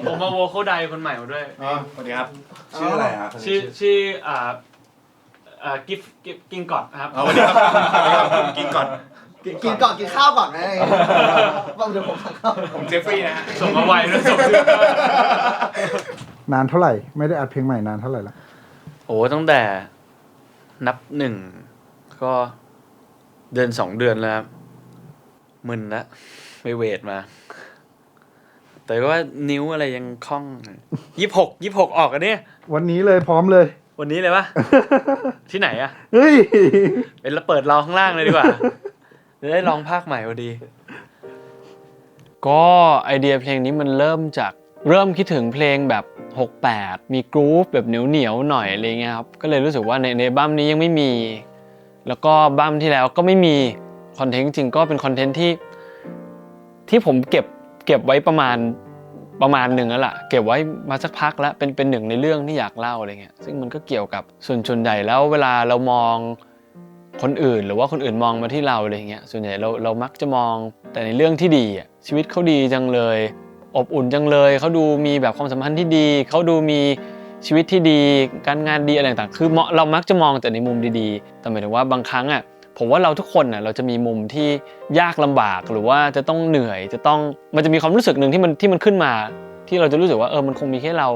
ผมมาโวคอลไดคนใหม่มาด้วยสวัสดีครับชื่ออะไรครับชื่อกิฟกินก่อนครับสวัสดีครับกินก่อนกินข้าวก่อนนะบอกเดี๋ยวผมสั่งข้าวผมเจฟฟรีนะฮะส่งมาไวด้วยส่งนานเท่าไหร่ไม่ได้อัดเพลงใหม่นานเท่าไหร่ละโอ้ตั้งแต่นับ1ก็เดือน2 เดือนแล้วมึนละไปเวทมาแต่ว่านิ้วอะไรยังคล่อง26ออกกันเนี่ยวันนี้เลยพร้อมเลยวันนี้เลยปะ ที่ไหนอะเฮ้ยเป็นเปิดเราข้างล่างเลยดีกว่าจะได้ลองภาคใหม่พอดีก็ไอเดียเพลงนี้มันเริ่มคิดถึงเพลงแบบ68มีกรูฟแบบเหนียวหน่อยอะไรเงี้ยครับก็เลยรู้สึกว่าในบั้มนี้ยังไม่มีแล้วก็บั้มที่แล้วก็ไม่มีคอนเทนต์จริงก็เป็นคอนเทนต์ที่ผมเก็บไว้ประมาณหนึ่งแล้วล่ะเก็บไว้มาสักพักแล้วเป็นหนึ่งในเรื่องที่อยากเล่าอะไรเงี้ยซึ่งมันก็เกี่ยวกับส่วนใหญ่แล้วเวลาเรามองคนอื่นหรือว่าคนอื่นมองมาที่เราอะไรเงี้ยส่วนใหญ่เรามักจะมองแต่ในเรื่องที่ดีอ่ะชีวิตเขาดีจังเลยอบอุ่นจังเลยเขาดูมีแบบความสัมพันธ์ที่ดีเขาดูมีชีวิตที่ดีการงานดีอะไรต่างๆคือเรามักจะมองแต่ในมุมดีๆแต่หมายถึงว่าบางครั้งอ่ะผมว่าเราทุกคนน่ะเราจะมีมุมที่ยากลำบากหรือว่าจะต้องเหนื่อยมันจะมีความรู้สึกหนึ่งที่มันขึ้นมาที่เราจะรู้สึกว่ามันคงมีแค่เรา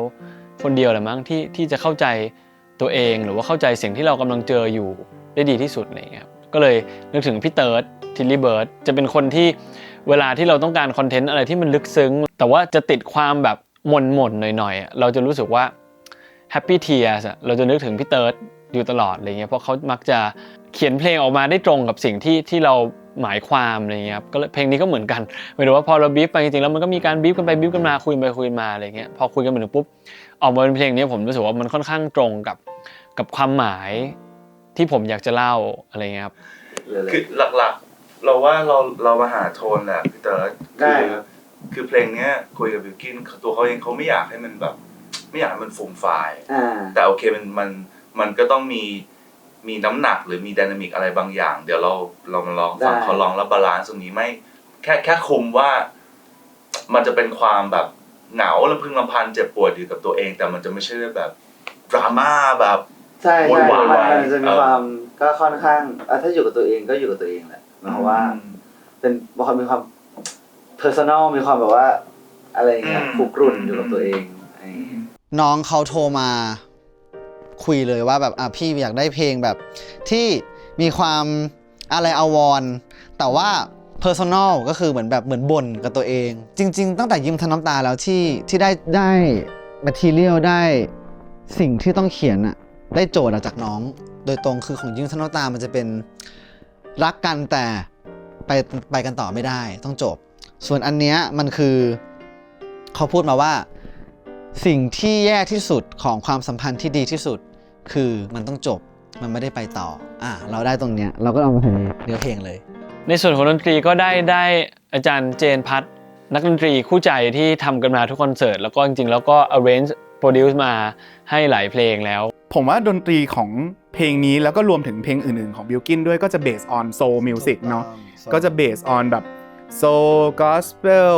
คนเดียวแหละมั้งที่จะเข้าใจตัวเองหรือว่าเข้าใจสิ่งที่เรากำลังเจออยู่ได้ดีที่สุดอะไรอย่างเงี้ยก็เลยนึกถึงพี่เติร์ดทิลลี่เบิร์ดจะเป็นคนที่เวลาที่เราต้องการคอนเทนต์อะไรที่มันลึกซึ้งแต่ว่าจะติดความแบบหม่นหน่อยๆเราจะรู้สึกว่า Happy Tears เราจะนึกถึงพี่เติร์ดอยู่ตลอดอะไรเงี้ยเพราะเขามักจะเขียนเพลงออกมาได้ตรงกับสิ่งที่เราหมายความอะไรเงี้ยครับก็เพลงนี้ก็เหมือนกันหมายถึงว่าพอเราบีฟไปจริงๆแล้วมันก็มีการบีฟกันไปบีฟกันมาคุยไปคุยมาอะไรเงี้ยพอคุยกันไปถึงปุ๊บออกมาเป็นเพลงนี้ผมรู้สึกว่ามันค่อนข้างตรงกับความหมายที่ผมอยากจะเล่าอะไรเงี้ยครับคือหลักๆเราว่าเรามาหาโทนแหละพี่เต๋อได้คือเพลงเนี้ยคุยกับบิวกินตัวเขาเองเขาไม่อยากให้มันแบบไม่อยากให้มันฟูมไฟล์แต่โอเคมันก็ต้องมีน้ำหนักหรือมีไดนามิกอะไรบางอย่างเดี๋ยวเรามาลองฟังเขาลองแล้วบาลานซ์ตรงนี้ไม่แค่คุมว่ามันจะเป็นความแบบเหงาลำพึงลำพันเจ็บปวดอยู่กับตัวเองแต่มันจะไม่ใช่แบบดราม่าแบบใช่มันจะมีความก็ค่อนข้างถ้าอยู่กับตัวเองก็อยู่กับตัวเองแหละเพราะว่าเป็นมีความ personal มีความแบบว่าอะไรเงี้ยคุกรุ่นอยู่กับตัวเองน้องเขาโทรมาคุยเลยว่าแบบพี่อยากได้เพลงแบบที่มีความอะไรอาวรณ์แต่ว่า personal ก็คือเหมือนบ่นกับตัวเองจริงๆตั้งแต่ยิ้มทั้งน้ำตาแล้วที่ได้ material ได้สิ่งที่ต้องเขียนอะได้โจทย์จากน้องโดยตรงคือของยิ้มทั้งน้ำตามันจะเป็นรักกันแต่ไปกันต่อไม่ได้ต้องจบส่วนอันเนี้ยมันคือเขาพูดมาว่าสิ่งที่แย่ที่สุดของความสัมพันธ์ที่ดีที่สุดคือมันต้องจบมันไม่ได้ไปต่อเราได้ตรงเนี้ยเราก็เอามาเป็นเนื้อเพลงเลยในส่วนของดนตรีก็ได้อาจารย์เจนพัฒน์นักดนตรีคู่ใจที่ทำกันมาทุกคอนเสิร์ตแล้วก็จริงๆแล้วก็ arrange produce มาให้หลายเพลงแล้วผมว่าดนตรีของเพลงนี้แล้วก็รวมถึงเพลงอื่นๆของบิลกินด้วยก็จะ based on soul music เนาะก็จะ based on แบบ soul gospel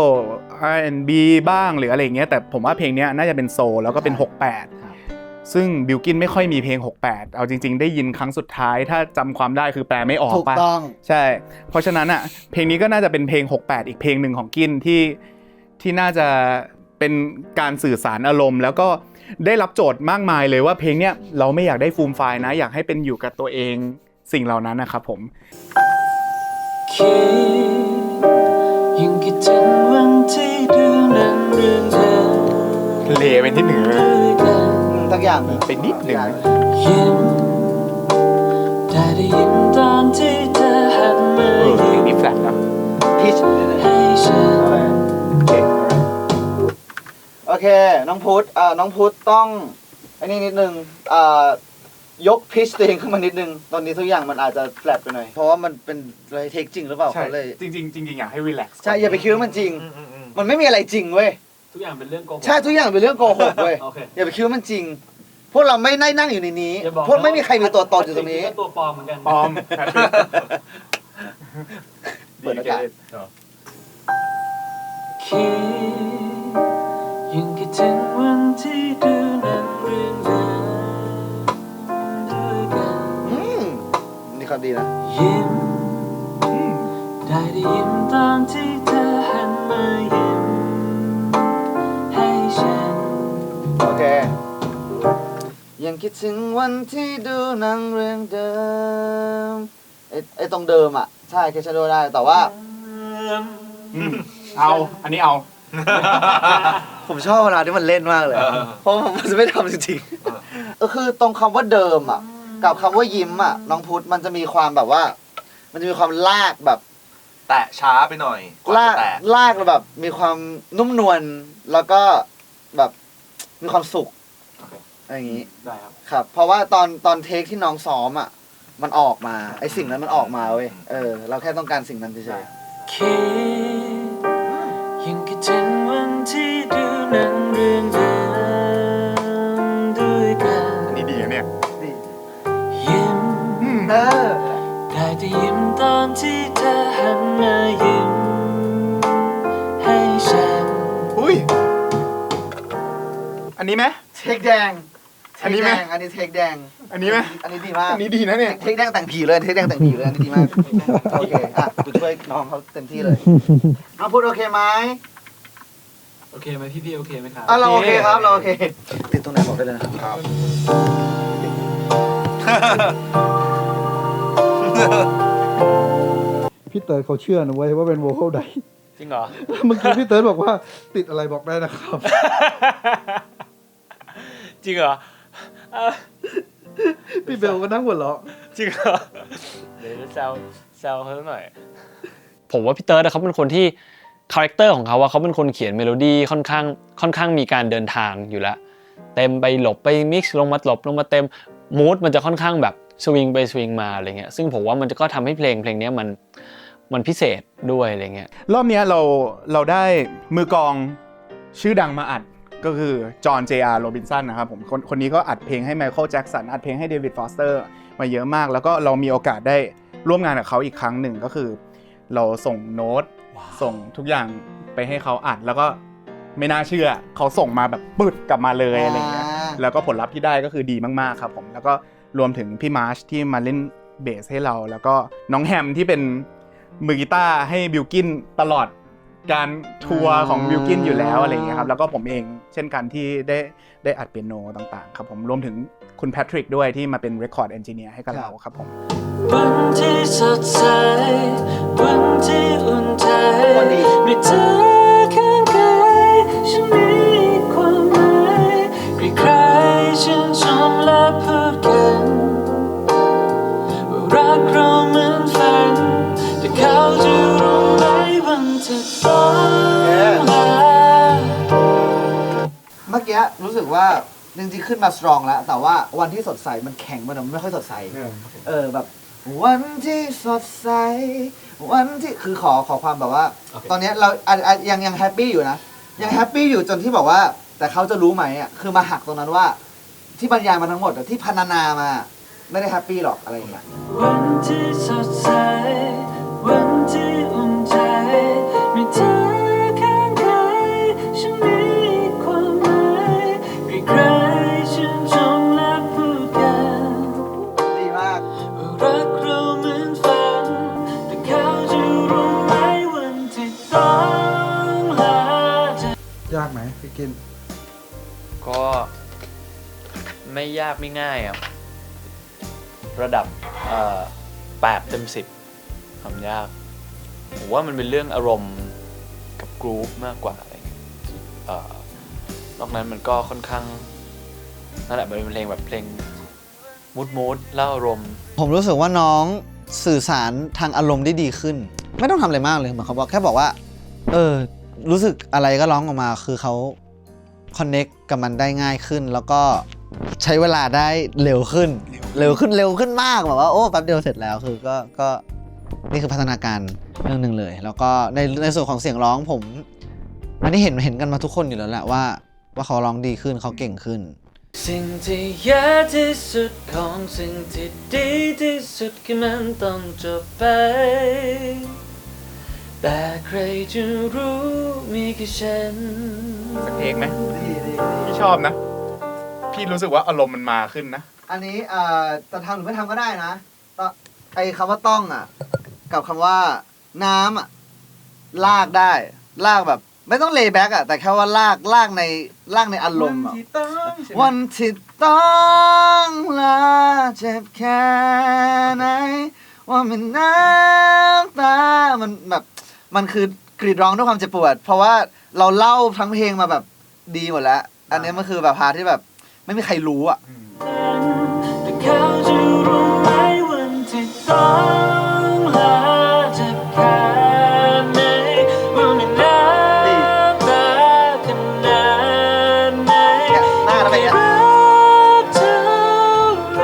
R&B บ้างหรืออะไรเงี้ยแต่ผมว่าเพลงนี้น่าจะเป็น soul แล้วก็เป็น68ซึ่งบิลกินไม่ค่อยมีเพลง68เอาจริงๆได้ยินครั้งสุดท้ายถ้าจำความได้คือแปลไม่ออกป่ะถูกต้องใช่เพราะฉะนั้นเพลงนี้ก็น่าจะเป็นเพลง68อีกเพลงหนึ่งของกินที่น่าจะเป็นการสื่อสารอารมณ์แล้วก็ได้รับโจทย์มากมายเลยว่าเพลงเนี้ยเราไม่อยากได้ฟูมไฟล์นะอยากให้เป็นอยู่กับตัวเองสิ่งเหล่านั้นนะครับผมยังคิดถึงวันที่ดูหนังเรื่องเธอเลเป็นที่หนึ่งสักอย่างเป็นนิดหนึ่งยิ้มได้ยิ้มตอนที่เธอหันมาเพลงนี้แฟลตนะพีชโอเคน้องพุทธต้องอันนี้นิดนึงยกพิชตัวเองขึ้นมานิดนึงตอนนี้ทุกอย่างมันอาจจะแฟลตไปหน่อยเพราะว่ามันเป็นเลยเทคจริงหรือเปล่าเขาเลยจริงอยากให้รีแลกซ์ใช่อย่าไปคิดว่ามันจริงมันไม่มีอะไรจริงเว้ยทุกอย่างเป็นเรื่องโกหกใช่ทุกอย่างเป็นเรื่องโกหกเว้ยอย่าไปคิดว่ามันจริงพวกเราไม่ได้นั่งอยู่ในนี้พวกไม่มีใครมีตัวตนอยู่ตรงนี้ตัวปลอมเหมือนกันปลอมเปิดอากาศยังคิด ครับดีนะ ยิ้มได้ยิ้มตอนที่เธอหันมายิ้มให้ฉัน โอเคยังคิดถึงวันที่ดูหนังเรื่องเดิมไอ้ตรงเดิมอ่ะใช่แคชโดได้แต่ว่า เอาอันนี้เอา ผมชอบเวลาที่มันเล่นมากเลย เพราะมันจะไม่ทำจริงๆคือตรงคำว่าเดิมอ่ะกับคำว่ายิ้มอ่ะน้องพุทธมันจะมีความแบบว่า มันจะมีความลากแบบ แตะช้าไปหน่อยกว่า ลา จะ ก แตะ ลากแล้วแบบมีความนุ่มนวลแล้วก็แบบมีความสุขอะไรอย่างนี้ ได้ครับ ครับ เพราะว่าตอนเทคที่น้องซ้อมอ่ะมันออกมาไอสิ่งนั้นมันออกมาเว้ยเราแค่ต้องการสิ่งนั้นเฉย คิดยังคิดถึงวันที่ดูหนังเรื่องเดิมด้วยกัน อันนี้ดีนะเนี่ย ๆนี่ ยิ้ม ได้แต่ยิ้มตอนที่เธอหันมายิ้มให้ฉัน อุ้ยอันนี้ไหม เทคแดง อันนี้ไหม อันนี้เทคแดง อันนี้ไหม อันนี้ดีมาก อันนี้ดีนะเนี่ย เทคแดงแต่งผีเลยเทคแดงแต่งผีเลยอันนี้ดีมากโอเคอ่ะกูช่วยน้องเขาเต็มที่เลยน้องพูดโอเคไหม โอเคไหมพี่โอเคไหมครับ เราโอเคครับเราโอเคติดตรงไหนบอกได้เลยนะครับ พี่เติร์ดเขาเชื่อนะเว้ยว่าเป็นโวคอลได จริงเหรอ เมื่อกี้พี่เติร์ดบอกว่าติดอะไรบอกได้นะครับ จริงเหรอ พี่เบลก็นั่งหัวเราะ จริงเหรอ เดี๋ยวจะแซวเขาหน่อย ผมว่าพี่เติร์ดเขาเป็นคนที่คาแรคเตอร์ของเขาว่าเขาเป็นคนเขียนเมโลดี้ค่อนข้างมีการเดินทางอยู่แล้วเต็มไปหลบไปมิกซ์ลงมาหลบลงมาเต็มมูดมันจะค่อนข้างแบบสวิงไปสวิงมาอะไรเงี้ยซึ่งผมว่ามันก็ทำให้เพลงนี้มันพิเศษด้วยอะไรเงี้ย รอบเนี้ยเราได้มือกลองชื่อดังมาอัดก็คือจอห์น J.R. โรบินสันนะครับผมคนนี้ก็อัดเพลงให้ไมเคิลแจ็กสันอัดเพลงให้เดวิดฟอสเตอร์มาเยอะมากแล้วก็เรามีโอกาสได้ร่วมงานกับเขาอีกครั้งหนึ่งก็คือเราส่งโน้ตส่งทุกอย่างไปให้เขาอัดแล้วก็ไม่น่าเชื่อเขาส่งมาแบบปึดกลับมาเลยอะไรเงี้ยแล้วก็ผลลัพธ์ที่ได้ก็คือดีมากๆครับผมแล้วก็รวมถึงพี่มาร์ชที่มาเล่นเบสให้เราแล้วก็น้องแฮมที่เป็นมือกีตาร์ให้บิลกินตลอดการทัวร์ของบิลกินอยู่แล้วอะไรเงี้ยครับแล้วก็ผมเองเช่นกันที่ได้อัดเปียโนต่างๆครับผมรวมถึงคุณแพทริกด้วยที่มาเป็นเรคคอร์ดเอนจิเนียร์ให้กับเราครับผม วันที่สดใสวันที่อุ่นใจมีเธอข้างกายฉันมีความหมายมีใครชื่นชมและพูดกันว่ารักเราเหมือนฝันแต่เขาจะรู้ไหมวันที่ต้องลา เมื่อกี้รู้สึกว่าจริงๆขึ้นมาสตรองแล้วแต่ว่าวันที่สดใสมันแข็งมันไม่ค่อยสดใสแบบวันที่สดใสวันที่คือขอความแบบว่า ตอนนี้เรายังแฮปปี้อยู่นะยังแฮปปี้อยู่จนที่บอกว่าแต่เขาจะรู้ไหมอ่ะคือมาหักตรงนั้นว่าที่บรรยายมาทั้งหมดที่พรรณนามาไม่ได้แฮปปี้หรอกอะไรอย่างเงี้ย วันที่สดใสวันที่อุ่นใจมีเธอข้างกายฉันมีความหมายมีใครชื่นชมและพูดกัน ดีมาก ว่ารักเราเหมือนฝันแต่เขาจะรู้ไหมวันที่ต้องลาจาก ยากไหมพี่กิน ก็ไม่ยากไม่ง่ายครับระดับ8 เต็ม 10ทำยากผมว่ามันเป็นเรื่องอารมณ์กับกรูฟมากกว่าอะไรเงี้ยนอกนั้นมันก็ค่อนข้างนั่นแหละมันเป็นเพลงแบบเพลงมูดเล่าอารมณ์ ผมรู้สึกว่าน้องสื่อสารทางอารมณ์ได้ดีขึ้น ไม่ต้องทำอะไรมากเลยเหมือนเขาบอกแค่บอกว่ารู้สึกอะไรก็ร้องออกมาคือเขาคอนเน็กกับมันได้ง่ายขึ้น แล้วก็ใช้เวลาได้เร็วขึ้นมากแบบว่าโอ้แป๊บเดียวเสร็จแล้วคือก็นี่คือพัฒนาการเรื่องหนึ่งเลย แล้วก็ในส่วนของเสียงร้องผมอันนี้เห็นกันมาทุกคนอยู่แล้วแหละว่าเขาร้องดีขึ้นเขาเก่งขึ้น สิ่งที่แย่ที่สุดของสิ่งที่ดีที่สุดคือมันต้องจบไปแต่ใครจะรู้มีแค่ฉัน สักเพลงไหมพี่ชอบนะพี่รู้สึกว่าอารมณ์มันมาขึ้นนะ อันนี้จะทำหรือไม่ทำก็ได้นะ ไอ้คำว่าต้องอ่ะ กับคำว่าน้ำอ่ะลากได้ลากแบบ ไม่ต้องเลย์แบ็กอ่ะแต่แค่ว่าลากในอารมณ์อ่ะวันที่ต้องลาเจ็บแค่ไหนว่ามันน้ำตามันแบบมันคือกรีดร้องด้วยความเจ็บปวดเพราะว่าเราเล่าทั้งเพลงมาแบบดีหมดแล้วอันนี้มันคือแบบพาร์ทที่แบบไม่มีใครรู้อ่ะ แต่เขาจะรู้ไหมวันที่ต้องลาเจ็บแค่ไหนว่าไม่นานตาขนาดไหน หน้าทำไมอ่ะ รักเท่าไร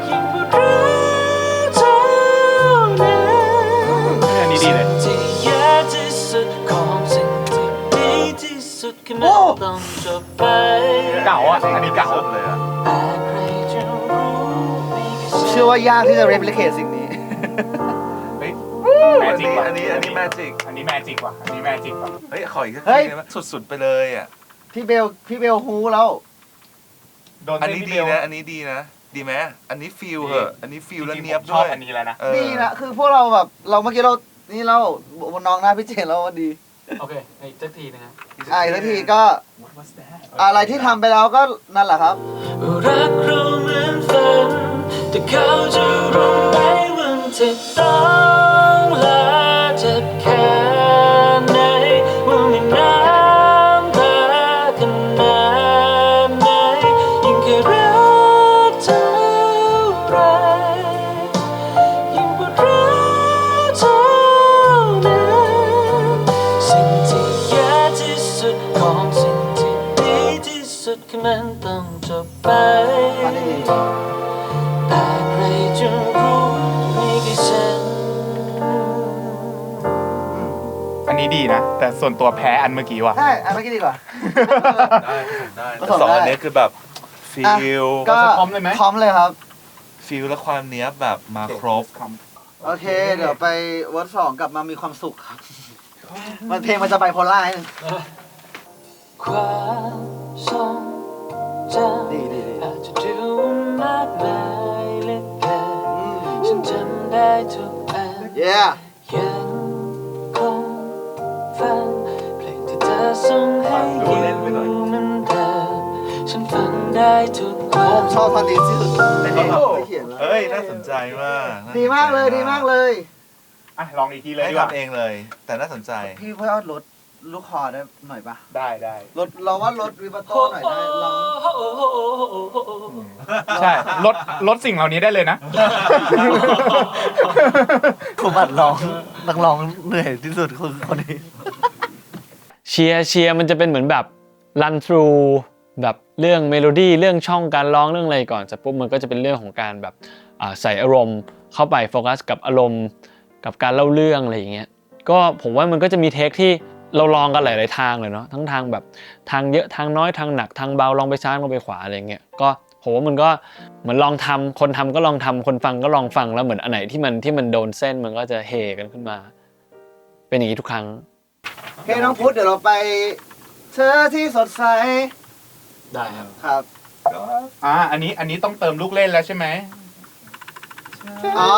ยิ่งพูดรักเท่านั้น อันนี้ดีเลย ที่แย่ที่สุดของสิ่งที่ดีที่สุดคือมันต้องจบไป เก่าอ่ะ อันนี้เก่า สุดเลยอ่ะ แต่ใครจะรู้มีแค่ เชื่อว่ายากที่จะ replicate สิ่งนี้ เฮ้ย อั Magic ว่ะ นนี้แมจิก อันนี้แมจิกว่ะ อันนี้แมจิกว่ะ เฮ้ยขออีกสัก เฮ้ ที ย ได้ไหมสุดๆไปเลยอ่ะ พี่เบลฮูแล้ว โดน อัน เส้ นี้ พี่ ดี เบล นะ อันนี้ดีนะ ดีไหมอันนี้ฟิลเหอะอันนี้ฟิลแล้วเนียบ ช ด้ อ ว บ ย อันนี้แล้วนะ เออ ดีนะคือพวกเราแบบเราเมื่อกี้เรานี่เราบนน้องหน้าพี่เจนแล้วว่าดี โอเคอีกสักทีนะฮะ อีกสักทีก็อะไรที่ทำไปแล้วก็นั่นแหละครับ รักเราเหมือนฝันแต่เขาจะรู้ไหมวันที่ต้องลาเจ็บแค่ไหนว่าไม่นานตาขนาดไหนยิ่งแค่รักเท่าไรยิ่งปวดร้าวเท่านั้นสิ่งที่แย่ที่สุดของสิ่งที่ดีที่สุดคือมันต้องจบไป มาดี แต่ใครจะรู้มีแค่ฉัน อันนี้ดีนะ แต่ส่วนตัวแพ้อันเมื่อกี้ว่ะ ใช่อันเมื่อกี้ดีกว่า ได้ ผ แต่ สมได้ สองอันนี้คือแบบฟิล ก็ พร้อมเลยไหม พร้อมเลยครับ ฟิลและความเนี้ยบแบบมาครบ โอเค เดี๋ยวไปเวิร์ดสองกลับมามีความสุขครับ มันเพลงมันจะไบโพล่านิดนึง ความทรงจำ ดี อาจจะดูมากมายเหลือเกินฉันจำได้ทุกอัน เย้ ยังคงฟังเพลงที่เธอส่งให้อยู่เหมือนเดิมฉันฟังได้ทุกวั ผม น ชอบท่อนนี้ที่สุดในเพลงไม่เขียนแล้ว เฮ้ย น่าสนใจมาก ดีมากเลยดีมากเลย อ่ะ ลองอีกทีเลย ให้ ดีกว่า ทำเองเลย แต่น่าสนใจ พี่เพื่อลดลูกคอได้หน่อยปะ ได้ได้ ลดเราว่าลดวิบัโต้หน่อยได้ลอง ใช่ ลดสิ่งเหล่านี้ได้เลยนะ ผมอัดร้องนักร้องเหนื่อยที่สุดคือคนนี้ เชียร์มันจะเป็นเหมือนแบบ run through แบบเรื่องเมโลดี้เรื่องช่องการร้องเรื่องอะไรก่อนเสร็จปุ๊บมันก็จะเป็นเรื่องของการแบบใส่อารมณ์เข้าไปโฟกัสกับอารมณ์กับการเล่าเรื่องอะไรอย่างเงี้ยก็ผมว่ามันก็จะมีเทคที่เราลองกันหลายๆทางเลยเนาะทั้งทางแบบทางเยอะทางน้อยทางหนักทางเบาลองไปซ้ายลองไปขวาอะไรเงี้ยก็ผมว่ามันก็เหมือนลองทำคนทำก็ลองทำคนฟังก็ลองฟังแล้วเหมือนอันไหนที่มันโดนเส้นมันก็จะเฮกันขึ้นมาเป็นอย่างนี้ทุกครั้ง โอเคน้องพุทธเดี๋ยวเราไปเธอที่สดใส ได้ครับ ครับ อันนี้ต้องเติมลูกเล่นแล้วใช่ไหม อ๋อ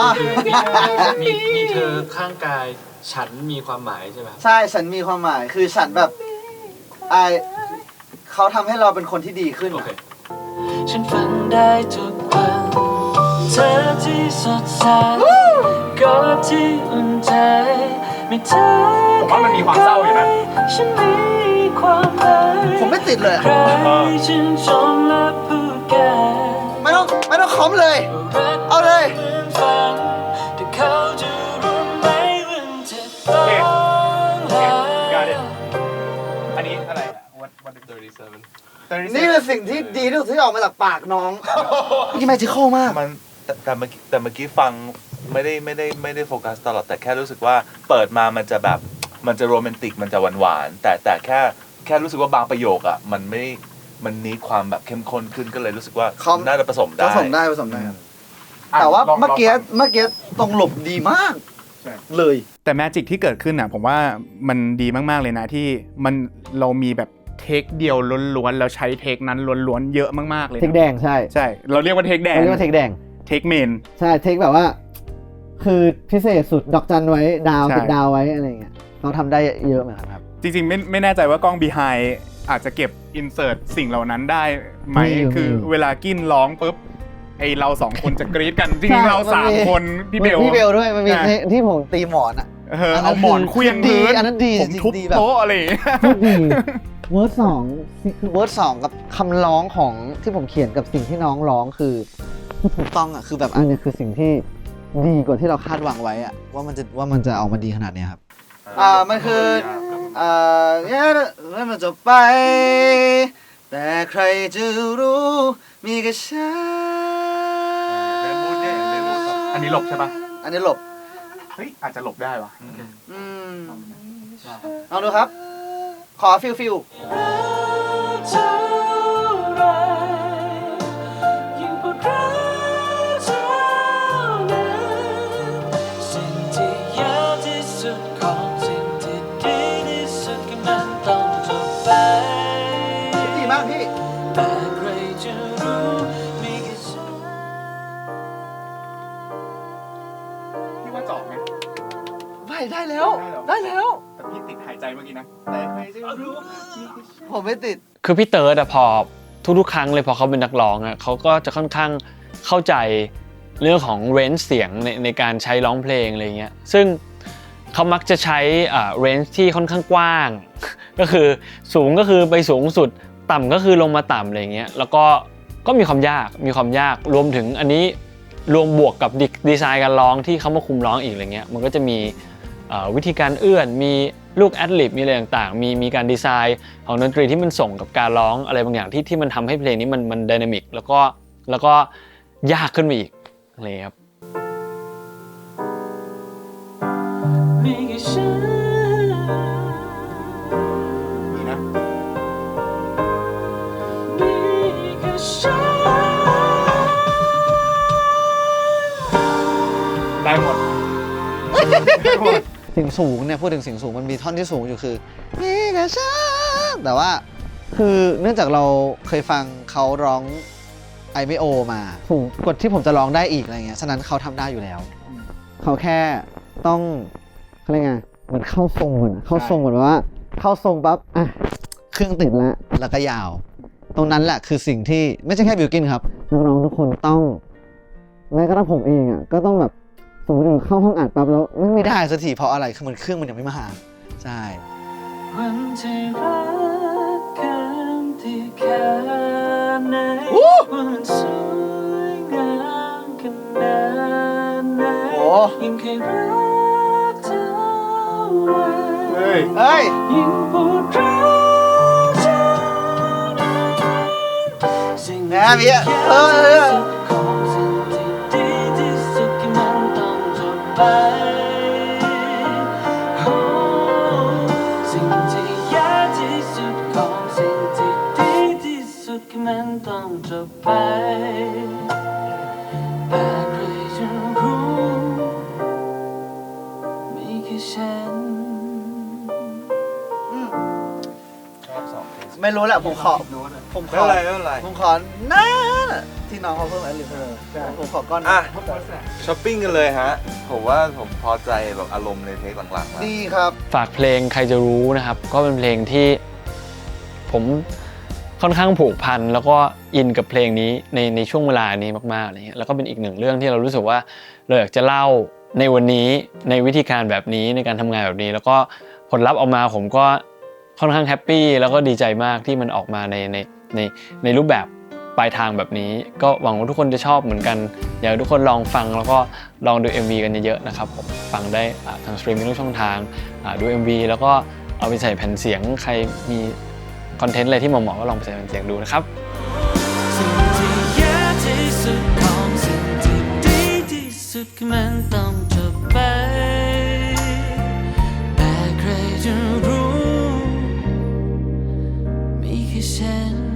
มีเธอข้างกายฉันมีความหมายใช่ไหม ใช่ฉันมีความหมายคือฉันแบบเขาทำให้เราเป็นคนที่ดีขึ้น โอเคฉันฟังได้ทุกวันเธอที่สดใสกอดที่อุ่นใจไม่เธอ ผมว่ามันมีความเศร้าอยู่นะ ฉันมีความหมาย ผมไม่ติดเลยอะ ใครชื่นชมและพูดกัน ไม่ต้องคอมเลย เอาเลย ฟังแต่เขาจะรู้ไหมวันที่ต้องลา got it อันนี้อะไรวัน37 นี่คือสิ่งที่ดีที่สุดที่ออกมาจากปากน้องนี่แมจิคอลมาก มันแต่เมื่อกี้ฟังไม่ได้โฟกัสตลอดแต่แค่รู้สึกว่าเปิดมามันจะแบบมันจะโรแมนติกมันจะหวานๆแต่แค่รู้สึกว่าบางประโยคอ่ะมันนี้ความแบบเข้มข้นขึ้นก็เลยรู้สึกว่า ครับ น่าจะผสมได้ ผสมได้ครับแต่ว่าเมื่อกี้ตรงหลบดีมาก ใช่ เลย แต่แมจิกที่เกิดขึ้นอ่ะผมว่ามันดีมากๆเลยนะที่เรามีแบบเทคเดียวล้วนๆแล้วใช้เทคนั้นล้วนๆเยอะมากๆเลยนะ เทคแดงใช่ ใช่ เราเรียกว่าเทคแดง เรียกว่าเทคแดง เท take main ใช่เทคแบบว่า คือพิเศษสุดดอกจันไว้ดาว ใช่ ติดดาวไว้อะไรเงี้ยเขาทำได้เยอะเหมือนกันครับ จริงๆไม่แน่ใจว่ากล้อง behind อาจจะเก็บ insert สิ่งเหล่านั้นได้ไหม มีอยู่ คือ มีอยู่ เวลากินร้องปุ๊บไอเราสองคนจะกรี๊ดกัน จริงๆเราสามคนพี่เบล พี่เบลด้วยมันมี ใช่ ที่ผมตีหมอนอ่ะ เอาหมอนเคลี้ยงพื้น อันนั้นดี ผม จริง ทุบ ดีแบบ โต๊ะอะไรอย่างเงี้ย พูดดีเวิร์ดสองคือเวิร์ดสองกับคำร้องของที่ผมเขียนกับสิ่งที่น้องร้องคือถูกต้องอ่ะคือแบบอันนี้คือสิ่งที่ดีกว่าที่เราคาดหวังไว้อ่ะว่ามันจะออกมาดีขนาดเนี้ยครับมันคือเนี่ยแล้วมันจะไป แต่ใครจะรู้มีแค่ฉัน อันนี้หลบใช่ปะ อันนี้หลบ เฮ้ยอาจจะหลบได้วะ ลองดูครับ ขอฟิล เท่าไรยิ่งปวดร้าวเท่านั้นสิ่งที่ยากที่สุดของสิ่งที่ดีที่สุดก็มันต้องจบไป ดีมากพี่ แต่ใครจะรู้มีแค่ฉัน พี่ว่าจอบไหม ได้แล้ว ได้แล้ว แต่พี่ติดหายใจเมื่อกี้นะแต่ใครจะรู้ ผมไม่ติด คือพี่เติร์ดอะพอทุกๆครั้งเลยพอเขาเป็นนักร้องอะเขาก็จะค่อนข้างเข้าใจเรื่องของเรนจ์เสียงในการใช้ร้องเพลงอะไรเงี้ยซึ่งเขามักจะใช้เรนจ์ที่ค่อนข้างกว้าง ก็คือสูงก็คือไปสูงสุดต่ำก็คือลงมาต่ำอะไรเงี้ยแล้วก็มีความยากรวมถึงอันนี้รวมบวกกับดีไซน์การร้องที่เขามาคุมร้องอีกอะไรเงี้ยมันก็จะมีวิธีการเอื้อนมีลูกแอดลิบมีอะไรต่างๆมีการดีไซน์ของดนตรีที่มันส่งกับการร้องอะไรบางอย่างที่มันทำให้เพลงนี้มันไดนามิกแล้วก็ยากขึ้นไปอีกอะไรครับ มีแค่ฉัน นี่นะ มีแค่ฉัน ได้หมด เสียงสูงเนี่ยพูดถึงเสียงสูงมันมีท่อนที่สูงอยู่คือมีแค่ฉันแต่ว่าคือเนื่องจากเราเคยฟังเขาร้องไอไม่โอมาถูกกดที่ผมจะร้องได้อีกอะไรเงี้ยฉะนั้นเขาทำได้อยู่แล้ว เขาแค่ต้องเขาเรียกไงเหมือนเข้าทรงเหมือนเข้าทรงเหมือนว่าเข้าทรงปั๊บอ่ะเครื่องติดแล้วก็ยาว ตรงนั้นแหละคือสิ่งที่ไม่ใช่แค่บิวกินครับนักร้องทุกคนต้องแม้กระทั่งผมเองอ่ะก็ต้องแบบสมมติเข้าห้องอัดปั๊บแล้วไม่ได้สักทีเพราะอะไรคือมันเครื่องมันยังไม่มาใช่ วันที่รักกันที่แค่ไหนว่ามันสวยงามขนาดไหนยิ่งเคยรักเท่าไร เฮ้ย ยิ่งปวดร้าวเท่านั้นสิ่งที่ยากที่สุดของสิ่งที่ดีที่สุดที่มันต้องจบไป สิ่งที่ยากที่สุดของสิ่งที่ดีที่สุดคือมันต้องจบไปแต่ใครจะรู้มีแค่ฉัน ไม่รู้แหละผมขอ ไม่เป็นไรไม่เป็นไร ผมขอนะที่น้องเขาเพิ่มแอดลิบผมขอก้อน อ่ะช้อปปิ้งกันเลยฮะผมว่าผมพอใจแบบอารมณ์ในเทคหลังๆแล้ว ดีครับ ฝากเพลงใครจะรู้นะครับก็เป็นเพลงที่ผมค่อนข้างผูกพันแล้วก็อินกับเพลงนี้ในช่วงเวลานี้มากๆอะไรเงี้ยแล้วก็เป็นอีกหนึ่งเรื่องที่เรารู้สึกว่าเราอยากจะเล่าในวันนี้ในวิธีการแบบนี้ในการทำงานแบบนี้แล้วก็ผลลัพธ์ออกมาผมก็ค่อนข้างแฮปปี้แล้วก็ดีใจมากที่มันออกมาในรูปแบบปลายทางแบบนี้ก็หวังว่าทุกคนจะชอบเหมือนกันอยากให้ทุกคนลองฟังแล้วก็ลองดู MV กันเยอะๆนะครับผมฟังได้ทางสตรีมมิ่งทุกช่องทางดู MV แล้วก็เอาไปใส่แผ่นเสียงใครมีคอนเทนต์อะไรที่เหมาะๆก็ลองไปใส่แผ่นเสียงดูนะครับ สิ่งที่ยากที่สุดของสิ่งที่ดีที่สุดคือมันต้องจบไปแต่ใครจะรู้มีแค่ฉัน